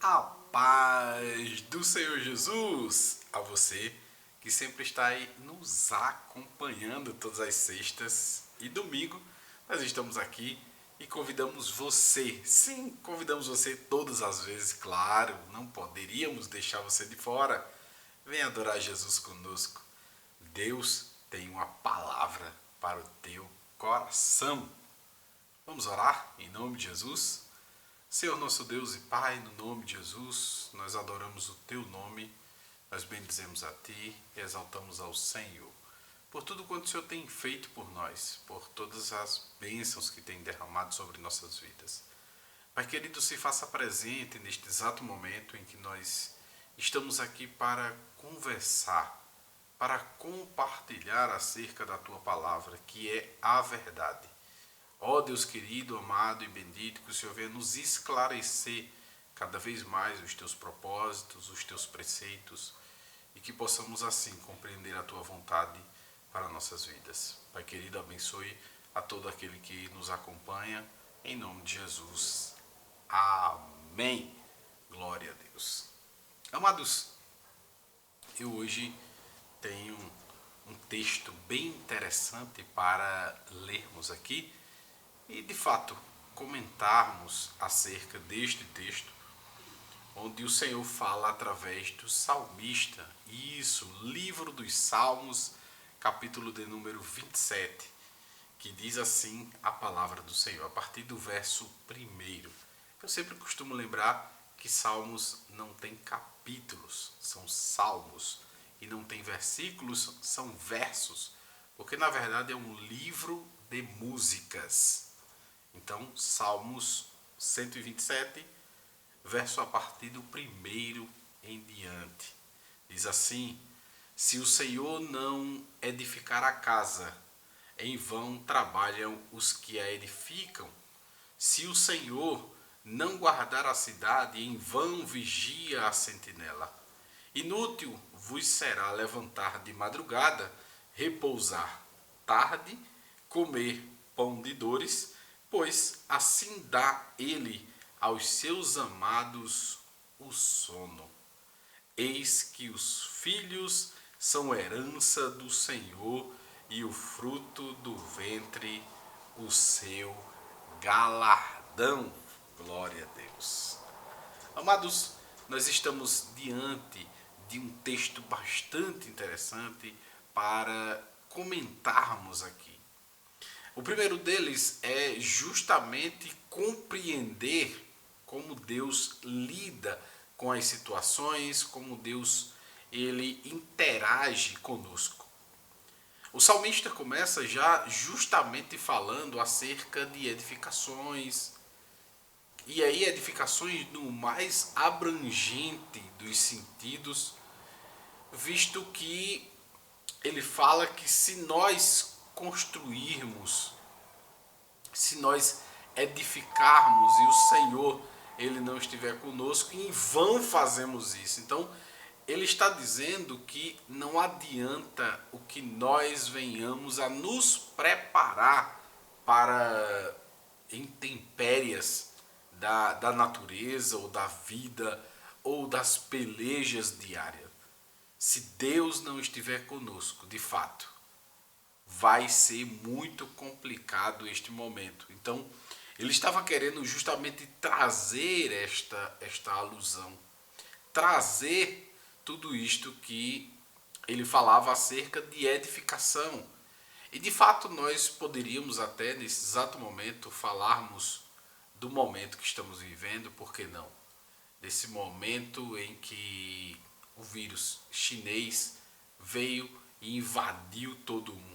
A paz do Senhor Jesus a você que sempre está aí nos acompanhando todas as sextas e domingo. Nós estamos aqui e convidamos você, sim, convidamos você todas as vezes, claro, não poderíamos deixar você de fora. Venha adorar Jesus conosco. Deus tem uma palavra para o teu coração. Vamos orar em nome de Jesus? Senhor nosso Deus e Pai, no nome de Jesus, nós adoramos o Teu nome, nós bendizemos a Ti e exaltamos ao Senhor, por tudo quanto o Senhor tem feito por nós, por todas as bênçãos que tem derramado sobre nossas vidas. Pai querido, se faça presente neste exato momento em que nós estamos aqui para conversar, para compartilhar acerca da Tua palavra, que é a verdade. Ó Deus querido, amado e bendito, que o Senhor venha nos esclarecer cada vez mais os Teus propósitos, os Teus preceitos, e que possamos assim compreender a Tua vontade para nossas vidas. Pai querido, abençoe a todo aquele que nos acompanha, em nome de Jesus. Amém. Glória a Deus. Amados, eu hoje tenho um texto bem interessante para lermos aqui, e de fato comentarmos acerca deste texto, onde o Senhor fala através do salmista. Isso, livro dos Salmos, capítulo de número 27, que diz assim a palavra do Senhor, a partir do verso 1. Eu sempre costumo lembrar que Salmos não tem capítulos, são salmos, e não tem versículos, são versos, porque na verdade é um livro de músicas. Então, Salmos 127, verso a partir do 1 em diante. Diz assim: se o Senhor não edificar a casa, em vão trabalham os que a edificam. Se o Senhor não guardar a cidade, em vão vigia a sentinela. Inútil vos será levantar de madrugada, repousar tarde, comer pão de dores, pois assim dá ele aos seus amados o sono. Eis que os filhos são herança do Senhor, e o fruto do ventre o seu galardão. Glória a Deus. Amados, nós estamos diante de um texto bastante interessante para comentarmos aqui. O primeiro deles é justamente compreender como Deus lida com as situações, como Deus ele interage conosco. O salmista começa já justamente falando acerca de edificações, e aí edificações no mais abrangente dos sentidos, visto que ele fala que se nós construirmos, se nós edificarmos e o Senhor ele não estiver conosco, em vão fazemos isso. Então ele está dizendo que não adianta o que nós venhamos a nos preparar para intempéries da natureza ou da vida ou das pelejas diárias. Se Deus não estiver conosco, de fato, vai ser muito complicado este momento. Então, ele estava querendo justamente trazer esta alusão, trazer tudo isto que ele falava acerca de edificação. E de fato nós poderíamos até nesse exato momento falarmos do momento que estamos vivendo, por que não? Desse momento em que o vírus chinês veio e invadiu todo o mundo.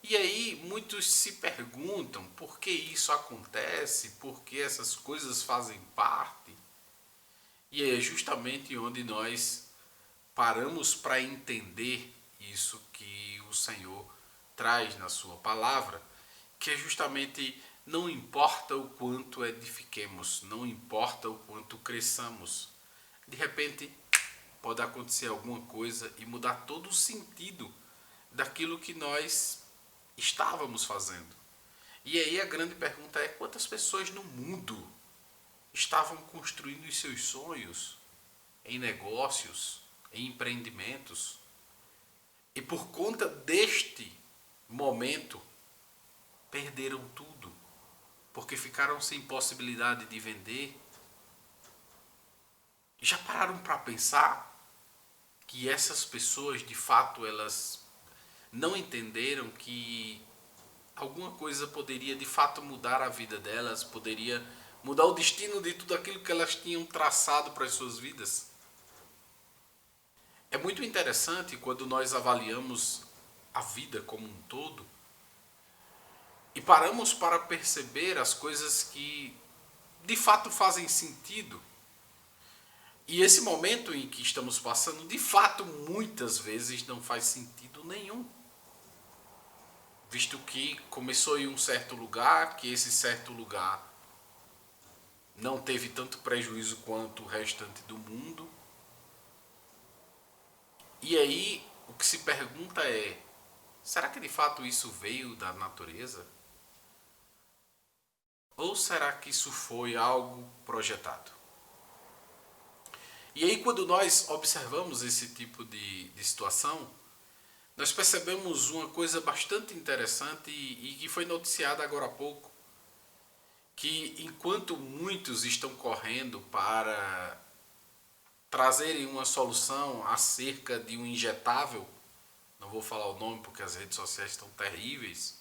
E aí muitos se perguntam por que isso acontece, por que essas coisas fazem parte. E é justamente onde nós paramos para entender isso que o Senhor traz na sua palavra, que é justamente não importa o quanto edifiquemos, não importa o quanto cresçamos. De repente pode acontecer alguma coisa e mudar todo o sentido daquilo que nós estávamos fazendo. E aí a grande pergunta é: quantas pessoas no mundo estavam construindo os seus sonhos em negócios, em empreendimentos. E por conta deste momento, perderam tudo, porque ficaram sem possibilidade de vender. Já pararam para pensar que essas pessoas, de fato, elas não entenderam que alguma coisa poderia de fato mudar a vida delas, poderia mudar o destino de tudo aquilo que elas tinham traçado para as suas vidas? É muito interessante quando nós avaliamos a vida como um todo e paramos para perceber as coisas que de fato fazem sentido. E esse momento em que estamos passando, de fato, muitas vezes não faz sentido nenhum. Visto que começou em um certo lugar, que esse certo lugar não teve tanto prejuízo quanto o restante do mundo. E aí, o que se pergunta é, será que de fato isso veio da natureza? Ou será que isso foi algo projetado? E aí, quando nós observamos esse tipo de situação, nós percebemos uma coisa bastante interessante e que foi noticiada agora há pouco, que enquanto muitos estão correndo para trazerem uma solução acerca de um injetável, não vou falar o nome porque as redes sociais estão terríveis,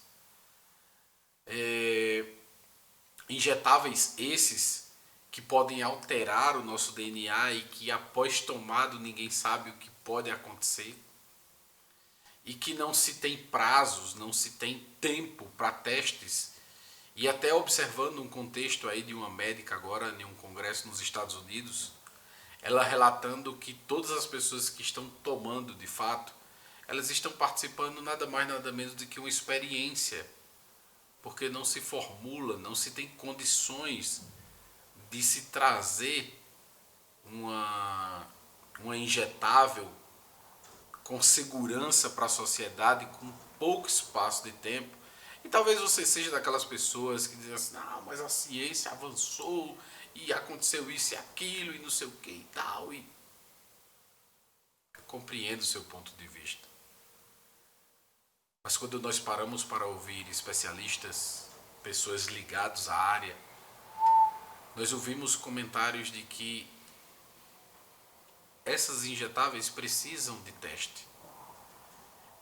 injetáveis esses que podem alterar o nosso DNA e que após tomado ninguém sabe o que pode acontecer, e que não se tem prazos, não se tem tempo para testes. E até observando um contexto aí de uma médica agora em um congresso nos Estados Unidos, ela relatando que todas as pessoas que estão tomando de fato, elas estão participando nada mais nada menos do que uma experiência, porque não se formula, não se tem condições de se trazer uma injetável com segurança para a sociedade, com pouco espaço de tempo. E talvez você seja daquelas pessoas que dizem assim, não, mas a ciência avançou e aconteceu isso e aquilo e não sei o que e tal. E eu compreendo o seu ponto de vista. Mas quando nós paramos para ouvir especialistas, pessoas ligadas à área, nós ouvimos comentários de que essas injetáveis precisam de teste.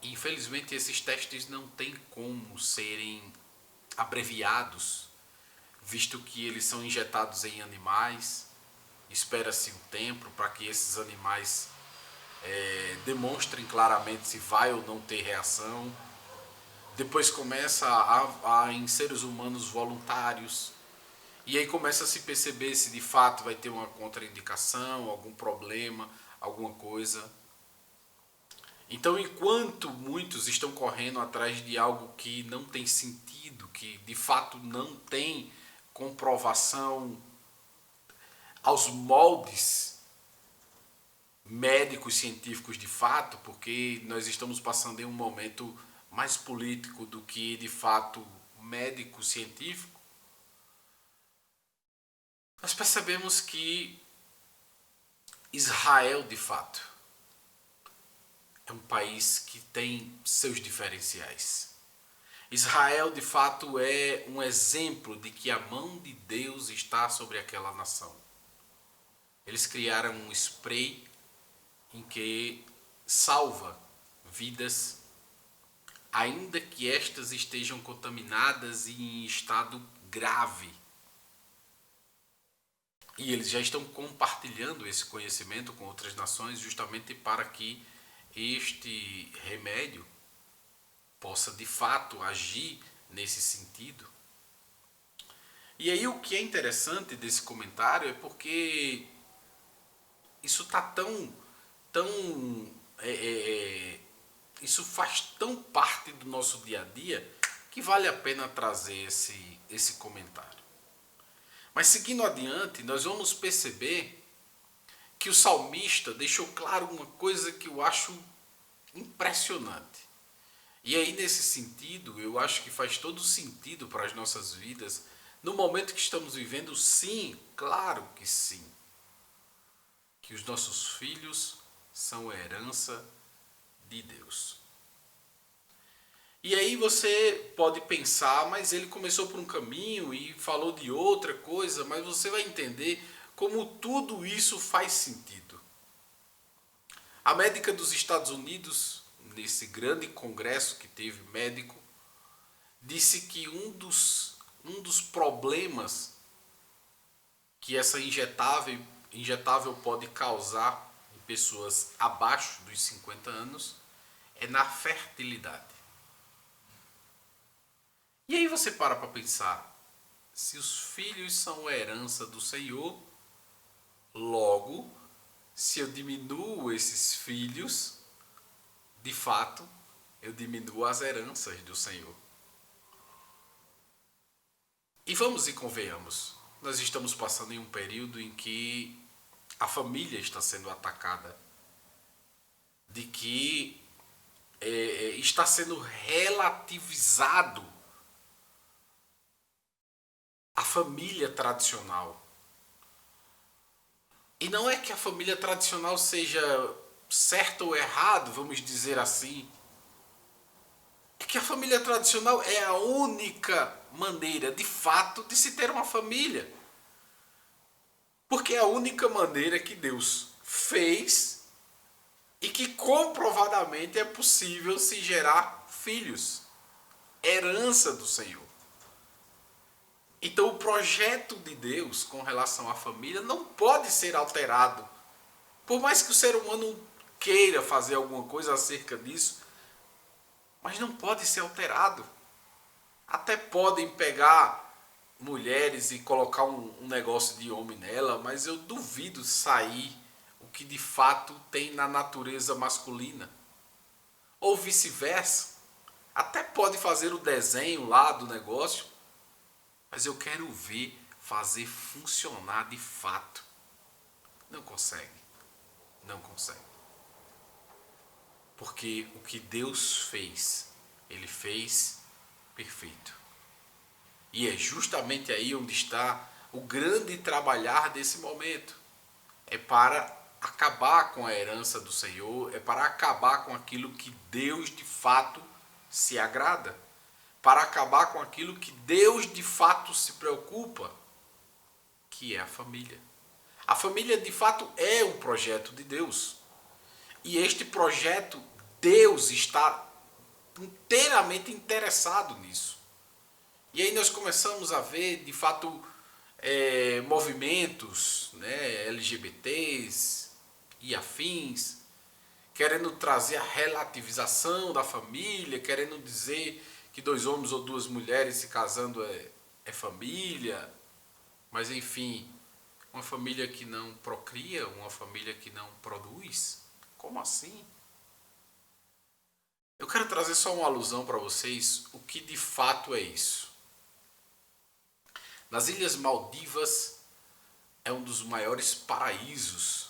E, infelizmente, esses testes não têm como serem abreviados, visto que eles são injetados em animais. Espera-se um tempo para que esses animais demonstrem claramente se vai ou não ter reação. Depois começa em seres humanos voluntários. E aí começa a se perceber se de fato vai ter uma contraindicação, algum problema, alguma coisa. Então, enquanto muitos estão correndo atrás de algo que não tem sentido, que de fato não tem comprovação aos moldes médicos, científicos de fato, porque nós estamos passando em um momento mais político do que de fato médico, científico, nós percebemos que Israel, de fato, é um país que tem seus diferenciais. Israel, de fato, é um exemplo de que a mão de Deus está sobre aquela nação. Eles criaram um spray em que salva vidas, ainda que estas estejam contaminadas e em estado grave. E eles já estão compartilhando esse conhecimento com outras nações justamente para que este remédio possa de fato agir nesse sentido. E aí o que é interessante desse comentário é porque isso está isso faz tão parte do nosso dia a dia que vale a pena trazer esse comentário. Mas seguindo adiante, nós vamos perceber que o salmista deixou claro uma coisa que eu acho impressionante. E aí, nesse sentido, eu acho que faz todo sentido para as nossas vidas No momento que estamos vivendo, sim, claro que sim. Que os nossos filhos são herança de Deus. E aí você pode pensar, mas ele começou por um caminho e falou de outra coisa, mas você vai entender como tudo isso faz sentido. A médica dos Estados Unidos, nesse grande congresso que teve médico, disse que um dos problemas que essa injetável pode causar em pessoas abaixo dos 50 anos é na fertilidade. E aí você para pensar, se os filhos são herança do Senhor, logo, se eu diminuo esses filhos, de fato, eu diminuo as heranças do Senhor. E vamos e convenhamos, nós estamos passando em um período em que a família está sendo atacada, de que está sendo relativizado a família tradicional. E não é que a família tradicional seja certo ou errado, vamos dizer assim. É que a família tradicional é a única maneira, de fato, de se ter uma família. Porque é a única maneira que Deus fez e que comprovadamente é possível se gerar filhos. Herança do Senhor. Então o projeto de Deus com relação à família não pode ser alterado. Por mais que o ser humano queira fazer alguma coisa acerca disso, mas não pode ser alterado. Até podem pegar mulheres e colocar um negócio de homem nela, mas eu duvido sair o que de fato tem na natureza masculina. Ou vice-versa. Até pode fazer o desenho lá do negócio, mas eu quero ver fazer funcionar de fato. Não consegue. Não consegue. Porque o que Deus fez, Ele fez perfeito. E é justamente aí onde está o grande trabalhar desse momento. É para acabar com a herança do Senhor, é para acabar com aquilo que Deus de fato se agrada. Para acabar com aquilo que Deus de fato se preocupa, que é a família. A família de fato é um projeto de Deus. E este projeto, Deus está inteiramente interessado nisso. E aí nós começamos a ver, de fato, movimentos, né, LGBTs e afins, querendo trazer a relativização da família, querendo dizer que 2 homens ou 2 mulheres se casando é família. Mas enfim, uma família que não procria, uma família que não produz, como assim? Eu quero trazer só uma alusão para vocês, o que de fato é isso. Nas Ilhas Maldivas é um dos maiores paraísos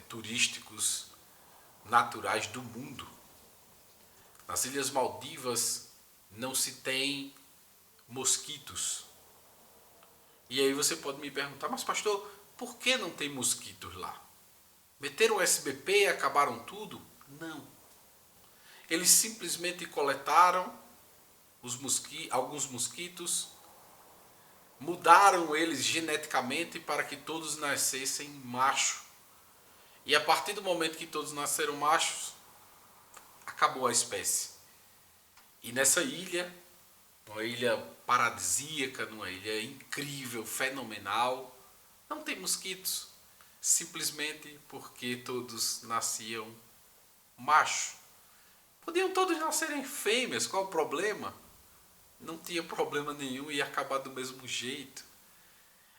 turísticos naturais do mundo. Nas Ilhas Maldivas não se tem mosquitos. E aí você pode me perguntar, mas pastor, por que não tem mosquitos lá? Meteram o SBP e acabaram tudo? Não. Eles simplesmente coletaram alguns mosquitos, mudaram eles geneticamente para que todos nascessem macho. E a partir do momento que todos nasceram machos, acabou a espécie. E nessa ilha, uma ilha paradisíaca, uma ilha incrível, fenomenal, não tem mosquitos. Simplesmente porque todos nasciam macho. Podiam todos nascerem fêmeas, qual o problema? Não tinha problema nenhum e ia acabar do mesmo jeito.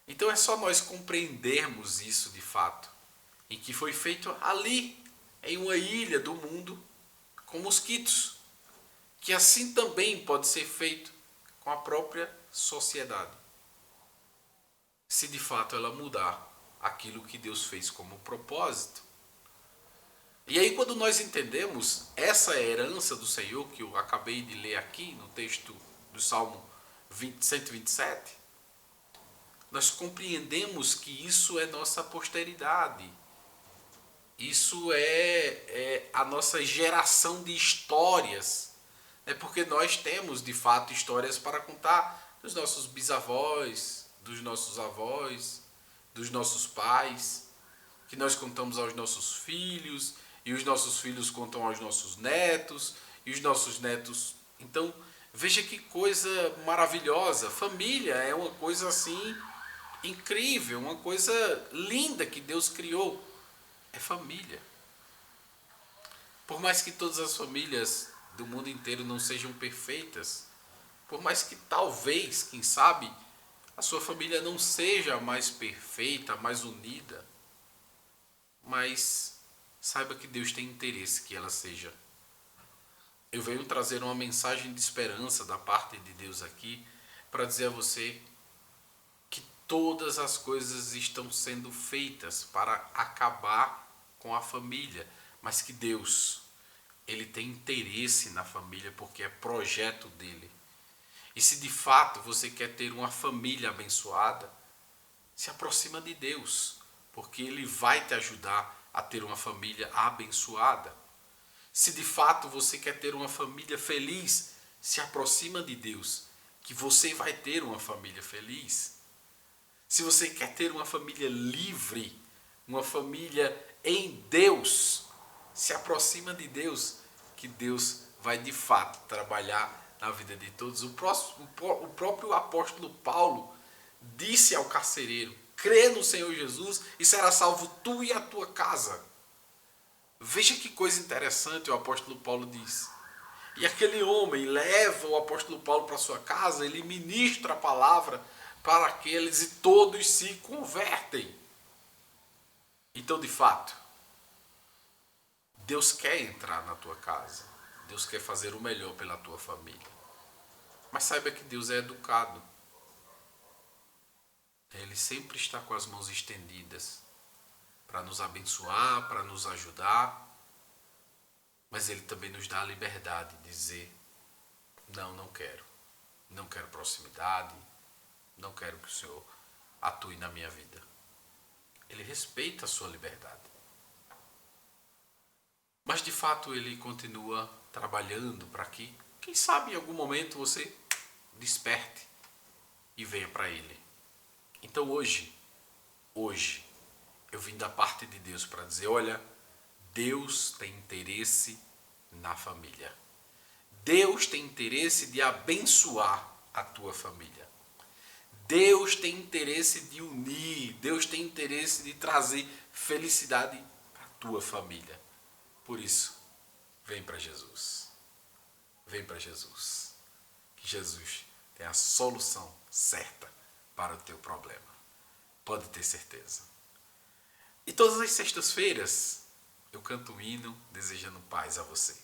Então é só nós compreendermos isso de fato. Em que foi feito ali, em uma ilha do mundo, com mosquitos. Que assim também pode ser feito com a própria sociedade. Se de fato ela mudar aquilo que Deus fez como propósito. E aí quando nós entendemos essa herança do Senhor, que eu acabei de ler aqui no texto do Salmo 127, nós compreendemos que isso é nossa posteridade. Isso é a nossa geração de histórias. É porque nós temos, de fato, histórias para contar dos nossos bisavós, dos nossos avós, dos nossos pais, que nós contamos aos nossos filhos, e os nossos filhos contam aos nossos netos, e os nossos netos. Então, veja que coisa maravilhosa. Família é uma coisa assim incrível, uma coisa linda que Deus criou. É família. Por mais que todas as famílias do mundo inteiro não sejam perfeitas, por mais que talvez, quem sabe, a sua família não seja mais perfeita, mais unida, mas saiba que Deus tem interesse que ela seja. Eu venho trazer uma mensagem de esperança da parte de Deus aqui para dizer a você que todas as coisas estão sendo feitas para acabar com a família, mas que Deus, Ele tem interesse na família porque é projeto dele. E se de fato você quer ter uma família abençoada, se aproxima de Deus, porque Ele vai te ajudar a ter uma família abençoada. Se de fato você quer ter uma família feliz, se aproxima de Deus, que você vai ter uma família feliz. Se você quer ter uma família livre, uma família em Deus, se aproxima de Deus, que Deus vai de fato trabalhar na vida de todos. O próprio apóstolo Paulo disse ao carcereiro: crê no Senhor Jesus e será salvo tu e a tua casa. Veja que coisa interessante o apóstolo Paulo diz. E aquele homem leva o apóstolo Paulo para sua casa, ele ministra a palavra para aqueles e todos se convertem. Então, de fato, Deus quer entrar na tua casa. Deus quer fazer o melhor pela tua família. Mas saiba que Deus é educado. Ele sempre está com as mãos estendidas para nos abençoar, para nos ajudar. Mas Ele também nos dá a liberdade de dizer: não quero. Não quero proximidade. Não quero que o Senhor atue na minha vida. Ele respeita a sua liberdade. Mas de fato Ele continua trabalhando para que, quem sabe em algum momento você desperte e venha para Ele. Então hoje, eu vim da parte de Deus para dizer: olha, Deus tem interesse na família. Deus tem interesse de abençoar a tua família. Deus tem interesse de unir. Deus tem interesse de trazer felicidade para a tua família. Por isso, vem para Jesus. Vem para Jesus. Que Jesus tem a solução certa para o teu problema. Pode ter certeza. E todas as sextas-feiras eu canto um hino desejando paz a você.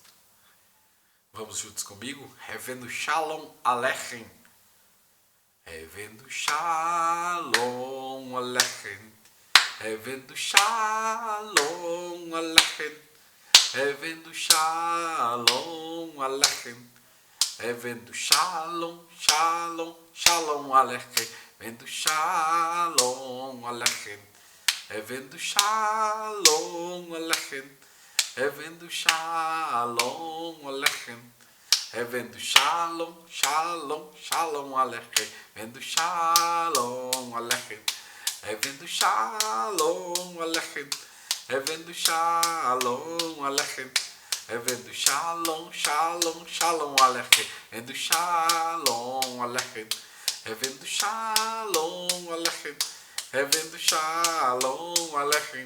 Vamos juntos comigo? Revendo Shalom Aleichem. Revendo Shalom Aleichem. Revendo Shalom Aleichem. Revendo Shalom Aleichem. Revendo Shalom, Shalom, Shalom Aleichem. Revendo Shalom Aleichem. Revendo Shalom Aleichem. Revendo Shalom Aleichem. Revendo Shalom, Shalom, Shalom Aleichem. Revendo Shalom Aleichem. Revendo Shalom Aleichem. Revendo Shalom Aleichem. Revendo Shalom, Shalom, Shalom Aleichem. Revendo Shalom Aleichem. Revendo Shalom Aleichem. Revendo Shalom Aleichem.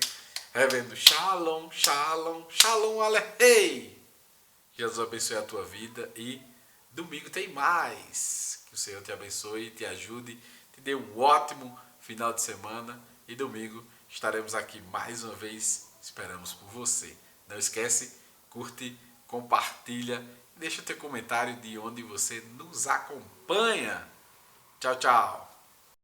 Revendo Shalom, Shalom, Shalom Aleichem. Jesus abençoe a tua vida e domingo tem mais. Que o Senhor te abençoe, te ajude, te dê um ótimo final de semana e domingo estaremos aqui mais uma vez. Esperamos por você. Não esquece, curte, compartilha e deixa o teu comentário de onde você nos acompanha. Tchau, tchau.